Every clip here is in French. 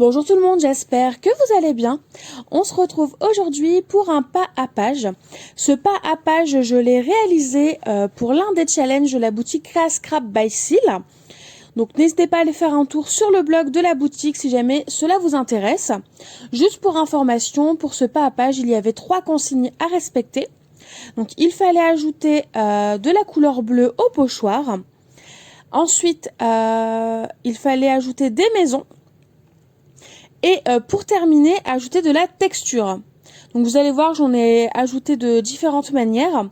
Bonjour tout le monde, j'espère que vous allez bien. On se retrouve aujourd'hui pour un pas à page. Ce pas à page, je l'ai réalisé pour l'un des challenges de la boutique Créa Scrap by Seal. Donc n'hésitez pas à aller faire un tour sur le blog de la boutique si jamais cela vous intéresse. Juste pour information, pour ce pas à page, il y avait 3 consignes à respecter. Donc il fallait ajouter de la couleur bleue au pochoir. Ensuite, il fallait ajouter des maisons. Et pour terminer, ajouter de la texture. Donc vous allez voir, j'en ai ajouté de différentes manières.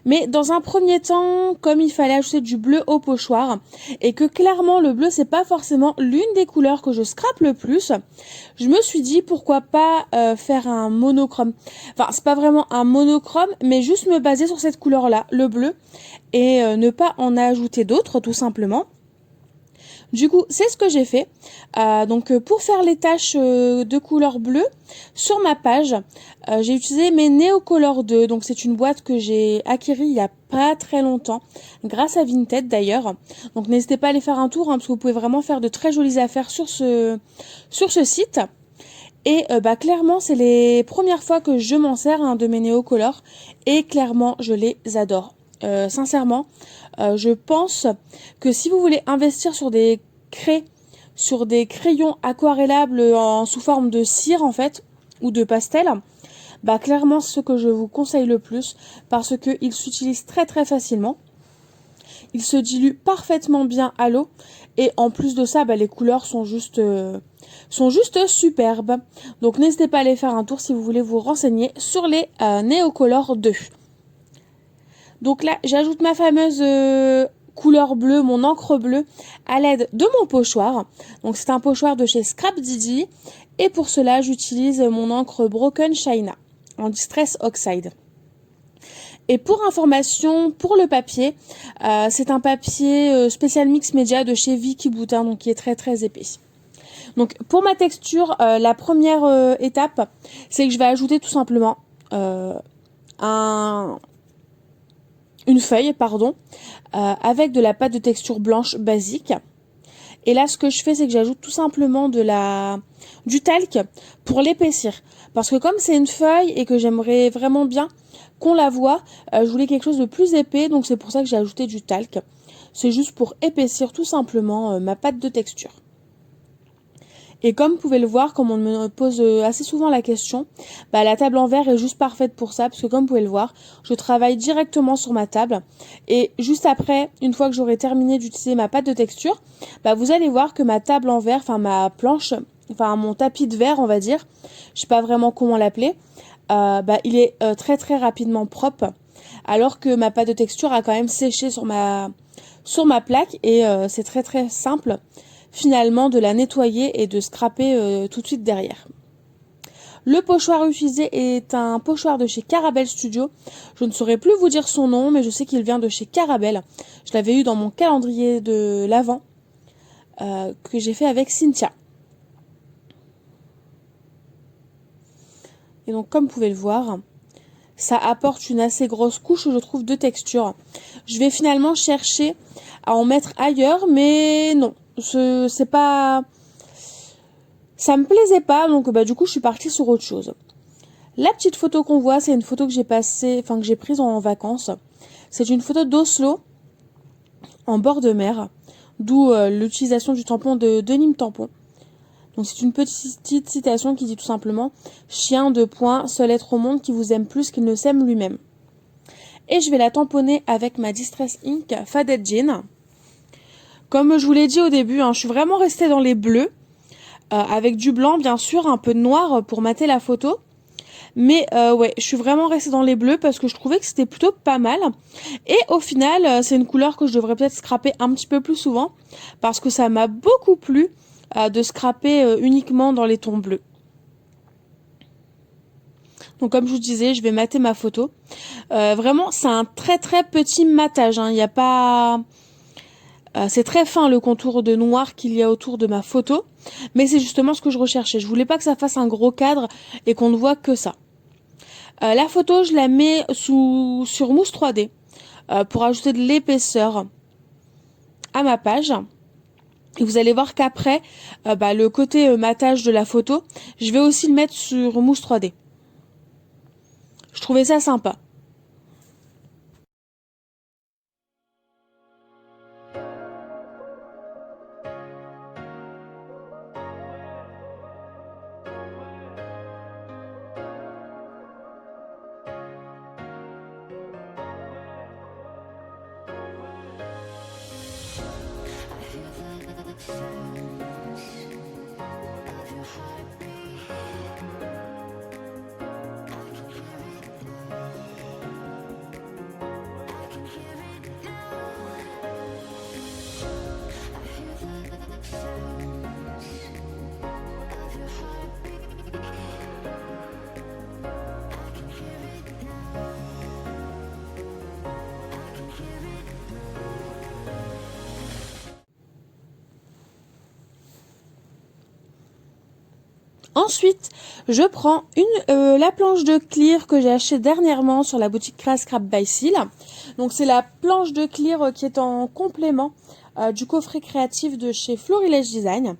Mais dans un premier temps, comme il fallait ajouter du bleu au pochoir, et que clairement le bleu c'est pas forcément l'une des couleurs que je scrape le plus, je me suis dit pourquoi pas faire un monochrome. Enfin c'est pas vraiment un monochrome, mais juste me baser sur cette couleur là, le bleu, et ne pas en ajouter d'autres tout simplement. Du coup, c'est ce que j'ai fait. Donc, pour faire les taches de couleur bleue, sur ma page, j'ai utilisé mes Neocolor 2. Donc, c'est une boîte que j'ai acquérie il y a pas très longtemps, grâce à Vinted d'ailleurs. Donc, n'hésitez pas à aller faire un tour, parce que vous pouvez vraiment faire de très jolies affaires sur ce site. Et clairement, c'est les premières fois que je m'en sers de mes Neocolor. Et clairement, je les adore. Sincèrement, je pense que si vous voulez investir sur des crayons aquarellables sous forme de cire en fait, ou de pastel, clairement c'est ce que je vous conseille le plus parce qu'ils s'utilisent très très facilement. Ils se diluent parfaitement bien à l'eau et en plus de ça, les couleurs sont juste superbes. Donc n'hésitez pas à aller faire un tour si vous voulez vous renseigner sur les Neocolor 2. Donc là, j'ajoute ma fameuse couleur bleue, mon encre bleue, à l'aide de mon pochoir. Donc c'est un pochoir de chez Scrap Didi. Et pour cela, j'utilise mon encre Broken China en Distress Oxide. Et pour information, pour le papier, c'est un papier spécial mix média de chez Vicky Boutin, donc qui est très très épais. Donc pour ma texture, la première étape, c'est que je vais ajouter tout simplement une feuille, avec de la pâte de texture blanche basique. Et là, ce que je fais, c'est que j'ajoute tout simplement du talc pour l'épaissir. Parce que comme c'est une feuille et que j'aimerais vraiment bien qu'on la voie, je voulais quelque chose de plus épais, donc c'est pour ça que j'ai ajouté du talc. C'est juste pour épaissir tout simplement ma pâte de texture. Et comme vous pouvez le voir, comme on me pose assez souvent la question, la table en verre est juste parfaite pour ça, parce que comme vous pouvez le voir, je travaille directement sur ma table. Et juste après, une fois que j'aurai terminé d'utiliser ma pâte de texture, vous allez voir que ma table en verre, ma planche, mon tapis de verre, on va dire, je sais pas vraiment comment l'appeler, il est très très rapidement propre, alors que ma pâte de texture a quand même séché sur ma plaque, et c'est très très simple finalement de la nettoyer et de scraper tout de suite derrière. Le pochoir utilisé est un pochoir de chez Carabel Studio. Je ne saurais plus vous dire son nom, mais je sais qu'il vient de chez Carabel. Je l'avais eu dans mon calendrier de l'Avent que j'ai fait avec Cynthia. Et donc comme vous pouvez le voir, ça apporte une assez grosse couche, je trouve, de texture. Je vais finalement chercher à en mettre ailleurs, mais non. C'est pas, ça me plaisait pas, donc du coup je suis partie sur autre chose. La petite photo qu'on voit, c'est une photo que j'ai prise en vacances. C'est une photo d'Oslo en bord de mer, d'où l'utilisation du tampon de Nîmes Tampon. Donc c'est une petite citation qui dit tout simplement « Chien de point, seul être au monde qui vous aime plus qu'il ne s'aime lui-même ». Et je vais la tamponner avec ma Distress Ink Faded Jean. Comme je vous l'ai dit au début, je suis vraiment restée dans les bleus, avec du blanc bien sûr, un peu de noir pour mater la photo. Mais ouais, je suis vraiment restée dans les bleus parce que je trouvais que c'était plutôt pas mal. Et au final, c'est une couleur que je devrais peut-être scraper un petit peu plus souvent, parce que ça m'a beaucoup plu de scraper uniquement dans les tons bleus. Donc comme je vous disais, je vais mater ma photo. Vraiment, c'est un très très petit matage, il n'y a pas... c'est très fin le contour de noir qu'il y a autour de ma photo, mais c'est justement ce que je recherchais. Je voulais pas que ça fasse un gros cadre et qu'on ne voit que ça. La photo, je la mets sur mousse 3D pour ajouter de l'épaisseur à ma page. Et vous allez voir qu'après, le côté matage de la photo, je vais aussi le mettre sur mousse 3D. Je trouvais ça sympa. Ensuite, je prends la planche de clear que j'ai achetée dernièrement sur la boutique Crass Scrap by Seal. Donc c'est la planche de clear qui est en complément du coffret créatif de chez Florilège Design.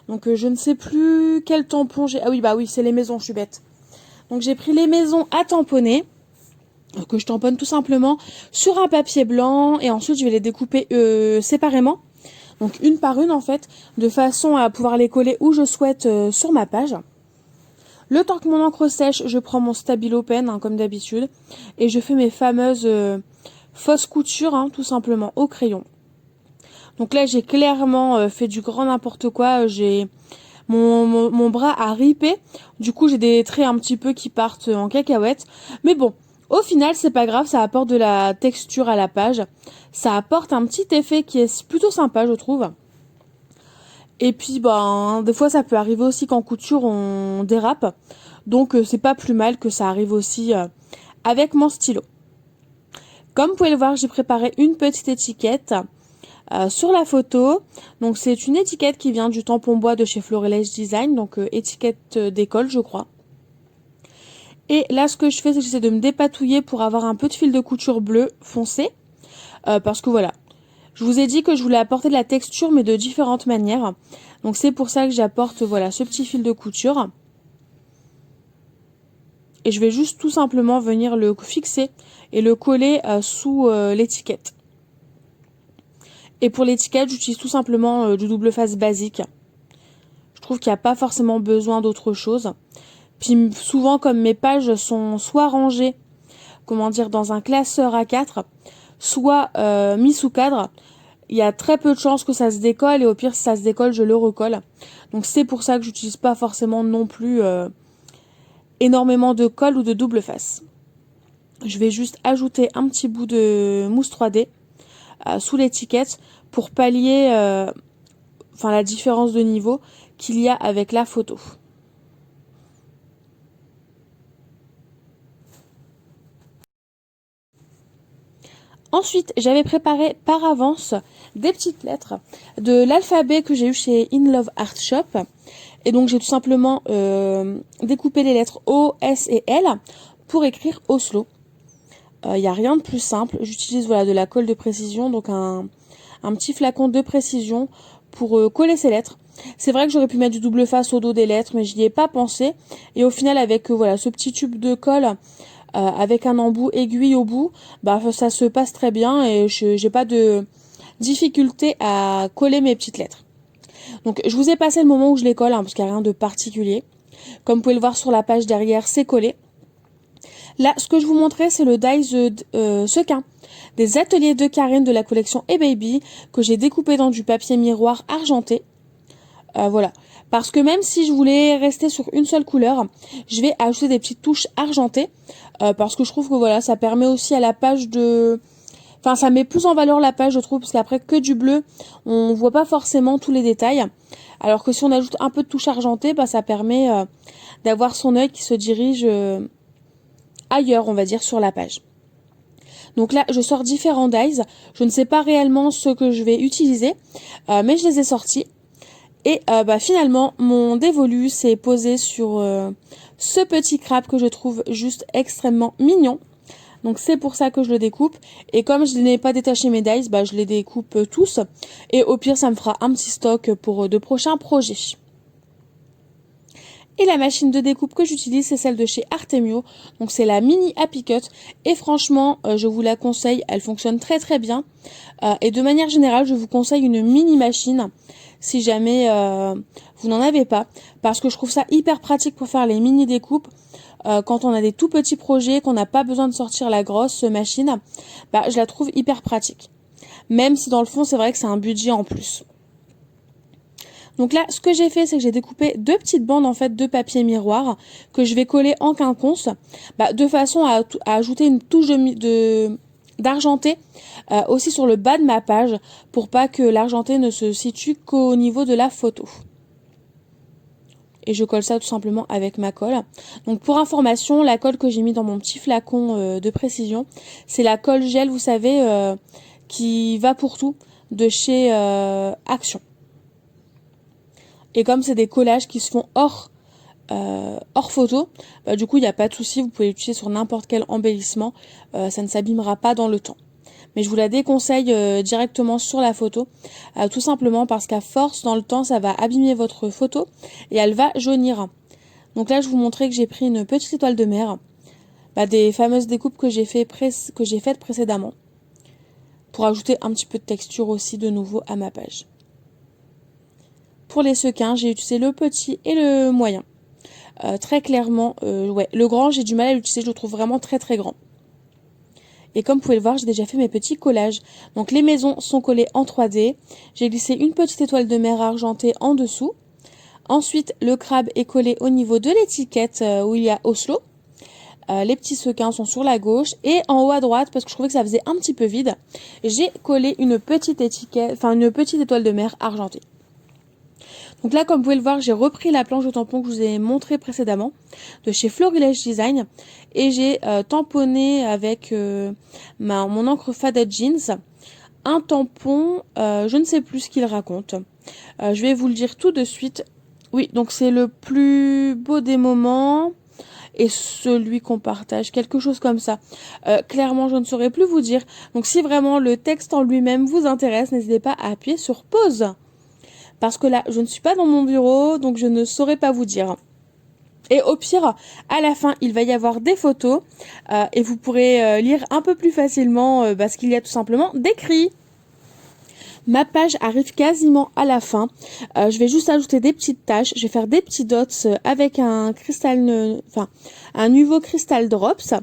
Donc je ne sais plus quel tampon j'ai. Ah oui, bah oui, c'est les maisons, je suis bête. Donc j'ai pris les maisons à tamponner, que je tamponne tout simplement sur un papier blanc et ensuite je vais les découper séparément. Donc une par une en fait, de façon à pouvoir les coller où je souhaite sur ma page. Le temps que mon encre sèche, je prends mon stabilo pen comme d'habitude et je fais mes fameuses fausses coutures tout simplement au crayon. Donc là j'ai clairement fait du grand n'importe quoi, j'ai mon bras a ripé, du coup j'ai des traits un petit peu qui partent en cacahuète, mais bon. Au final, c'est pas grave, ça apporte de la texture à la page. Ça apporte un petit effet qui est plutôt sympa, je trouve. Et puis, des fois, ça peut arriver aussi qu'en couture, on dérape. Donc, c'est pas plus mal que ça arrive aussi avec mon stylo. Comme vous pouvez le voir, j'ai préparé une petite étiquette sur la photo. Donc, c'est une étiquette qui vient du tampon bois de chez Florilège Design. Donc, étiquette d'école, je crois. Et là, ce que je fais, c'est que j'essaie de me dépatouiller pour avoir un peu de fil de couture bleu foncé. Parce que voilà, je vous ai dit que je voulais apporter de la texture, mais de différentes manières. Donc c'est pour ça que j'apporte voilà ce petit fil de couture. Et je vais juste tout simplement venir le fixer et le coller sous l'étiquette. Et pour l'étiquette, j'utilise tout simplement du double face basique. Je trouve qu'il n'y a pas forcément besoin d'autre chose. Puis souvent, comme mes pages sont soit rangées, dans un classeur A4, soit mis sous cadre, il y a très peu de chances que ça se décolle et au pire, si ça se décolle, je le recolle. Donc c'est pour ça que j'utilise pas forcément non plus énormément de colle ou de double face. Je vais juste ajouter un petit bout de mousse 3D sous l'étiquette pour pallier la différence de niveau qu'il y a avec la photo. Ensuite, j'avais préparé par avance des petites lettres de l'alphabet que j'ai eu chez In Love Art Shop. Et donc, j'ai tout simplement découpé les lettres O, S et L pour écrire Oslo. Il n'y a rien de plus simple. J'utilise de la colle de précision, donc un petit flacon de précision pour coller ces lettres. C'est vrai que j'aurais pu mettre du double face au dos des lettres, mais je n'y ai pas pensé. Et au final, avec ce petit tube de colle, avec un embout aiguille au bout, ça se passe très bien et j'ai pas de difficulté à coller mes petites lettres. Donc je vous ai passé le moment où je les colle, parce qu'il n'y a rien de particulier. Comme vous pouvez le voir sur la page derrière, c'est collé. Là, ce que je vous montrais, c'est le dies sequin des ateliers de Karen de la collection Baby que j'ai découpé dans du papier miroir argenté. Voilà. Parce que même si je voulais rester sur une seule couleur, je vais ajouter des petites touches argentées. Parce que je trouve que ça permet aussi à la page de... ça met plus en valeur la page, je trouve, parce qu'après que du bleu, on voit pas forcément tous les détails. Alors que si on ajoute un peu de touche argentée, ça permet d'avoir son œil qui se dirige ailleurs, on va dire, sur la page. Donc là, je sors différents dies. Je ne sais pas réellement ce que je vais utiliser, mais je les ai sortis. Et finalement, mon dévolu s'est posé sur ce petit crabe que je trouve juste extrêmement mignon. Donc c'est pour ça que je le découpe. Et comme je n'ai pas détaché mes dies, bah, je les découpe tous. Et au pire, ça me fera un petit stock pour de prochains projets. Et la machine de découpe que j'utilise, c'est celle de chez Artemio. Donc c'est la Mini Happy Cut. Et franchement, je vous la conseille. Elle fonctionne très très bien. Et de manière générale, je vous conseille une mini machine si jamais vous n'en avez pas. Parce que je trouve ça hyper pratique pour faire les mini découpes. Quand on a des tout petits projets, qu'on n'a pas besoin de sortir la grosse machine, bah, je la trouve hyper pratique. Même si dans le fond, c'est vrai que c'est un budget en plus. Donc là, ce que j'ai fait, c'est que j'ai découpé deux petites bandes en fait de papier miroir que je vais coller en quinconce, de façon à ajouter une touche d'argenté aussi sur le bas de ma page pour pas que l'argenté ne se situe qu'au niveau de la photo. Et je colle ça tout simplement avec ma colle. Donc pour information, la colle que j'ai mis dans mon petit flacon de précision, c'est la colle gel, vous savez, qui va pour tout de chez Action. Et comme c'est des collages qui se font hors photo, du coup il n'y a pas de souci, vous pouvez l'utiliser sur n'importe quel embellissement, ça ne s'abîmera pas dans le temps. Mais je vous la déconseille directement sur la photo, tout simplement parce qu'à force dans le temps ça va abîmer votre photo et elle va jaunir. Donc là je vous montrais que j'ai pris une petite étoile de mer, des fameuses découpes que j'ai faites précédemment, pour ajouter un petit peu de texture aussi de nouveau à ma page. Pour les sequins, j'ai utilisé le petit et le moyen. Très clairement, le grand, j'ai du mal à l'utiliser, je le trouve vraiment très très grand. Et comme vous pouvez le voir, j'ai déjà fait mes petits collages. Donc les maisons sont collées en 3D. J'ai glissé une petite étoile de mer argentée en dessous. Ensuite, le crabe est collé au niveau de l'étiquette où il y a Oslo. Les petits sequins sont sur la gauche. Et en haut à droite, parce que je trouvais que ça faisait un petit peu vide, j'ai collé une petite étoile de mer argentée. Donc là, comme vous pouvez le voir, j'ai repris la planche de tampon que je vous ai montré précédemment de chez Florilège Design et j'ai tamponné avec mon encre Faded Jeans un tampon, je ne sais plus ce qu'il raconte. Je vais vous le dire tout de suite. Oui, donc c'est le plus beau des moments et celui qu'on partage, quelque chose comme ça. Clairement, je ne saurais plus vous dire. Donc si vraiment le texte en lui-même vous intéresse, n'hésitez pas à appuyer sur pause. Parce que là, je ne suis pas dans mon bureau, donc je ne saurais pas vous dire. Et au pire, à la fin, il va y avoir des photos et vous pourrez lire un peu plus facilement ce qu'il y a tout simplement d'écrit. Ma page arrive quasiment à la fin. Je vais juste ajouter des petites taches. Je vais faire des petits dots avec un Nuvo Crystal Drops.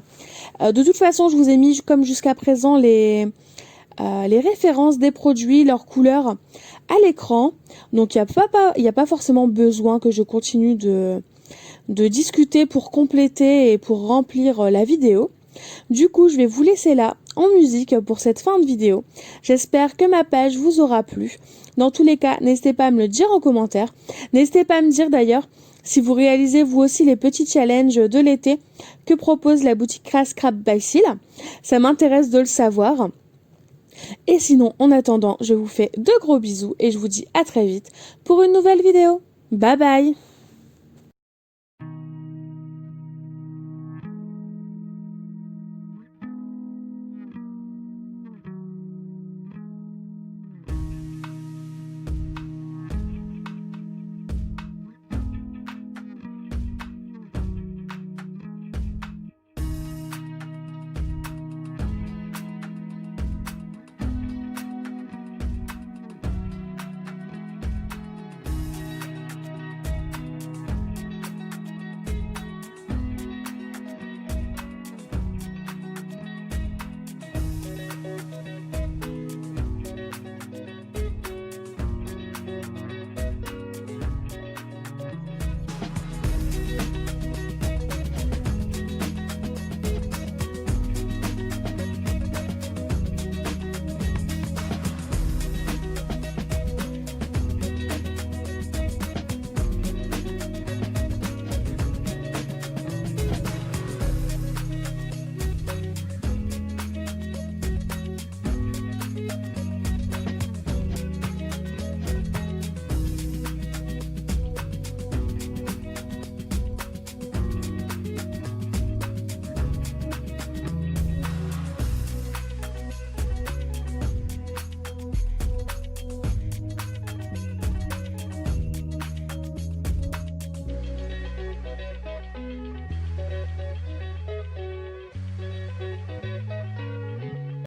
De toute façon, je vous ai mis comme jusqu'à présent les références des produits, leurs couleurs à l'écran. Donc il n'y a pas forcément besoin que je continue de discuter pour compléter et pour remplir la vidéo. Du coup, je vais vous laisser là en musique pour cette fin de vidéo. J'espère que ma page vous aura plu. Dans tous les cas, n'hésitez pas à me le dire en commentaire. N'hésitez pas à me dire d'ailleurs si vous réalisez vous aussi les petits challenges de l'été que propose la boutique Crass Scrap by Seal. Ça m'intéresse de le savoir. Et sinon, en attendant, je vous fais de gros bisous et je vous dis à très vite pour une nouvelle vidéo. Bye bye!